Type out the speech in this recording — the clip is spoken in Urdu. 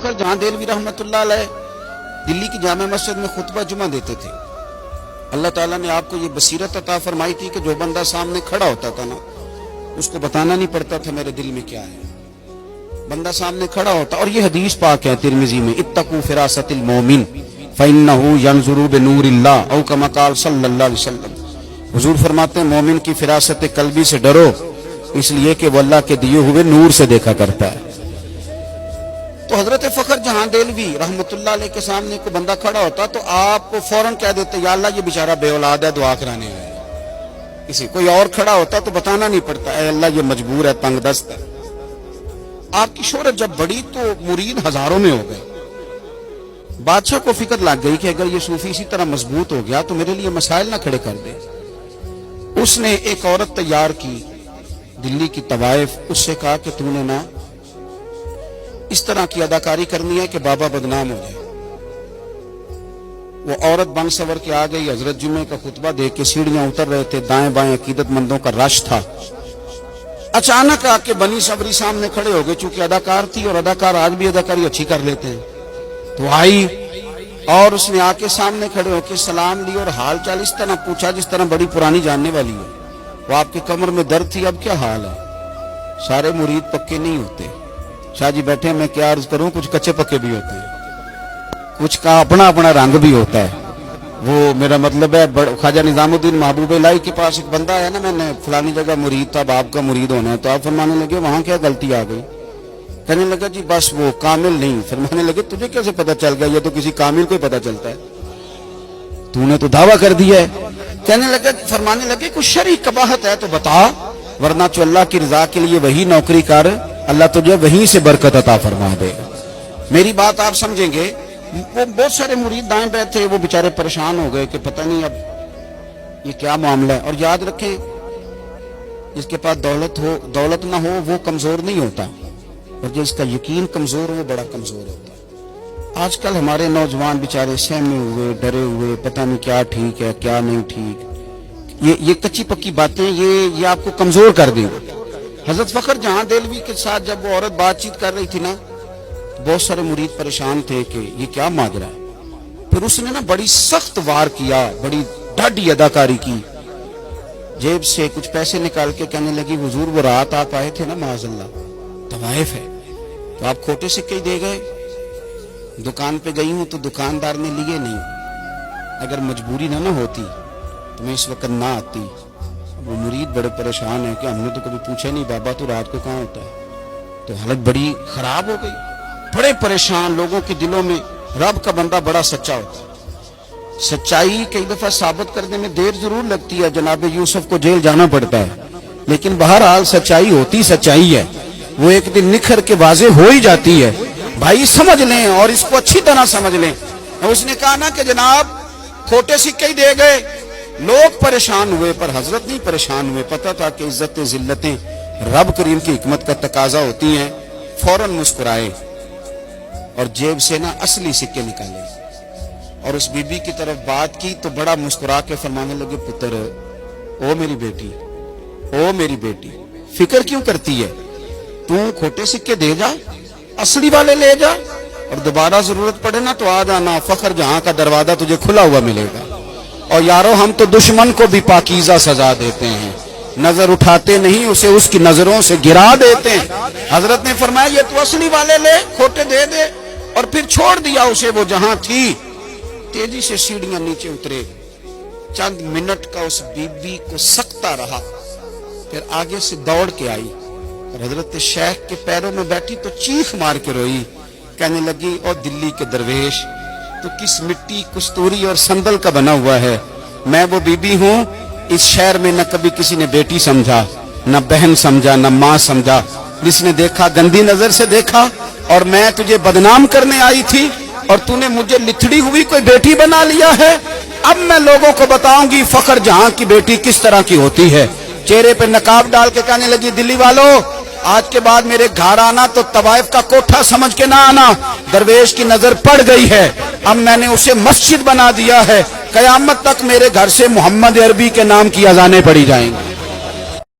فخر جہاں دہلوی رحمۃ اللہ علیہ دلی کی جامع مسجد میں خطبہ جمعہ دیتے تھے. اللہ تعالیٰ نے آپ کو یہ بصیرت عطا فرمائی تھی کہ جو بندہ سامنے کھڑا ہوتا تھا نا اس کو بتانا نہیں پڑتا تھا میرے دل میں کیا ہے. بندہ سامنے کھڑا ہوتا. اور یہ حدیث پاک ہے ترمذی میں، اتقوا فراست المومن فإنه ينظر بنور اللہ او کما قال صلی اللہ علیہ وسلم. حضور فرماتے ہیں مومن کی فراست قلبی سے ڈرو، اس لیے کہ وہ اللہ کے دیے ہوئے نور سے دیکھا کرتا ہے. تو حضرت فخر جہاں دہلوی رحمۃ اللہ علیہ کے سامنے کوئی بندہ کھڑا ہوتا تو آپ فوراً کہہ دیتے یا اللہ یہ بیچارہ بے اولاد ہے، دعا کرانے آیا ہے. کسی کوئی اور کھڑا ہوتا تو بتانا نہیں پڑتا، اے اللہ یہ مجبور ہے، تنگ دست ہے. آپ کی شہرت جب بڑی تو مرید ہزاروں میں ہو گئے. بادشاہ کو فکر لگ گئی کہ اگر یہ صوفی اسی طرح مضبوط ہو گیا تو میرے لیے مسائل نہ کھڑے کر دے. اس نے ایک عورت تیار کی دلی کی طوائف، اس سے کہا کہ تو نے نا اس طرح کی اداکاری کرنی ہے کہ بابا بدنام ہو جائے. وہ عورت بن سور کے آ گئی. حضرت جمعے کا خطبہ دے کے سیڑھیاں اتر رہے تھے، دائیں بائیں عقیدت مندوں کا رش تھا. اچانک آ کے بنی صبری سامنے کھڑے ہو گئے. چونکہ اداکار تھی اور اداکار آج بھی اداکاری اچھی کر لیتے ہیں، تو آئی اور اس نے آ کے سامنے کھڑے ہو کے سلام لی اور حال چال اس طرح پوچھا جس طرح بڑی پرانی جاننے والی ہو. وہ آپ کے کمر میں درد تھی، اب کیا حال ہے؟ سارے مرید پکے نہیں ہوتے. شاہ جی بیٹھے، میں کیا عرض کروں، کچھ کچے پکے بھی ہوتے ہیں، کچھ کا اپنا اپنا رنگ بھی ہوتا ہے. وہ میرا مطلب ہے خواجہ نظام الدین محبوب الہی کے پاس ایک بندہ ہے نا، میں نے فلانی جگہ مرید تھا، آپ کا مرید ہونا ہے. تو آپ فرمانے لگے وہاں کیا غلطی آ گئی؟ کہنے لگا جی بس وہ کامل نہیں. فرمانے لگے تجھے کیسے پتا چل گیا؟ یہ تو کسی کامل کو ہی پتا چلتا ہے، تو نے تو دعویٰ کر دیا ہے. کہنے لگا، فرمانے لگے کچھ شرعی قباحت ہے تو بتا، ورنہ تو اللہ کی رضا کے لیے وہی نوکری کر، اللہ تجھے وہیں سے برکت عطا فرما دے. میری بات آپ سمجھیں گے. وہ بہت سارے مرید دائیں بائیں تھے، وہ بیچارے پریشان ہو گئے کہ پتہ نہیں اب یہ کیا معاملہ ہے. اور یاد رکھیں، جس کے پاس دولت نہ ہو وہ کمزور نہیں ہوتا، اور جس کا یقین کمزور ہو وہ بڑا کمزور ہوتا ہے. آج کل ہمارے نوجوان بیچارے سہمے ہوئے، ڈرے ہوئے، پتہ نہیں کیا ٹھیک ہے کیا نہیں ٹھیک. یہ کچی پکی باتیں یہ آپ کو کمزور کر دیں. حضرت فخر جہاں دہلوی کے ساتھ جب وہ عورت بات چیت کر رہی تھی نا، بہت سارے مرید پریشان تھے کہ یہ کیا ماجرا ہے. پھر اس نے نا بڑی سخت وار کیا، بڑی ڈاڈی اداکاری کی. جیب سے کچھ پیسے نکال کے کہنے لگی حضور وہ رات آپ آئے تھے نا معاذ اللہ طوائف ہے، تو آپ کھوٹے سکے ہی دے گئے. دکان پہ گئی ہوں تو دکاندار نے لیے نہیں، اگر مجبوری نہ ہوتی تو میں اس وقت نہ آتی. وہ مرید بڑے پریشان ہیں کہ ہم نے تو کبھی پوچھا نہیں بابا تو رات کو کہاں ہوتا ہے. تو حالت بڑی خراب ہو گئی، بڑے پریشان. لوگوں کے دلوں میں رب کا بندہ بڑا سچا ہوتا ہے. سچائی کئی دفعہ ثابت کرنے میں دیر ضرور لگتی ہے، جناب یوسف کو جیل جانا پڑتا ہے، لیکن بہرحال سچائی ہوتی سچائی ہے، وہ ایک دن نکھر کے واضح ہو ہی جاتی ہے. بھائی سمجھ لیں اور اس کو اچھی طرح سمجھ لیں. اس نے کہا نا کہ جناب کھوٹے سکے ہی دے گئے. لوگ پریشان ہوئے پر حضرت نہیں پریشان ہوئے. پتہ تھا کہ عزتیں ذلتیں رب کریم کی حکمت کا تقاضا ہوتی ہیں. فوراً مسکرائے اور جیب سے نا اصلی سکے نکالے اور اس بی بی کی طرف بات کی تو بڑا مسکرا کے فرمانے لگے پتر، او میری بیٹی، او میری بیٹی، فکر کیوں کرتی ہے؟ تو کھوٹے سکے دے جا، اصلی والے لے جا، اور دوبارہ ضرورت پڑے نا تو آ جانا. فخر جہاں کا دروازہ تجھے کھلا ہوا ملے گا. اور یارو ہم تو دشمن کو بھی پاکیزہ سزا دیتے ہیں، نظر اٹھاتے نہیں، اسے اس کی نظروں سے گرا دیتے ہیں. حضرت نے فرمایا یہ تو اصلی والے لے، کھوٹے دے دے. اور پھر چھوڑ دیا اسے وہ جہاں تھی. تیزی سے سیڑھیاں نیچے اترے. چند منٹ کا اس بی بی کو سکتا رہا، پھر آگے سے دوڑ کے آئی اور حضرت شیخ کے پیروں میں بیٹھی تو چیخ مار کے روئی. کہنے لگی او دلی کے درویش، تو کس مٹی کستوری اور سندل کا بنا ہوا ہے؟ میں وہ بی بی ہوں، اس شہر میں نہ کبھی کسی نے بیٹی سمجھا، نہ بہن سمجھا، نہ ماں سمجھا. جس نے دیکھا گندی نظر سے دیکھا، اور میں تجھے بدنام کرنے آئی تھی اور تو نے مجھے لتھڑی ہوئی کوئی بیٹی بنا لیا ہے. اب میں لوگوں کو بتاؤں گی فخر جہاں کی بیٹی کس طرح کی ہوتی ہے. چہرے پہ نقاب ڈال کے کہنے لگی دلی والوں، آج کے بعد میرے گھر آنا تو طوائف کا کوٹھا سمجھ کے نہ آنا. درویش کی نظر پڑ گئی ہے، اب میں نے اسے مسجد بنا دیا ہے. قیامت تک میرے گھر سے محمد عربی کے نام کی اذانیں پڑھی جائیں گی.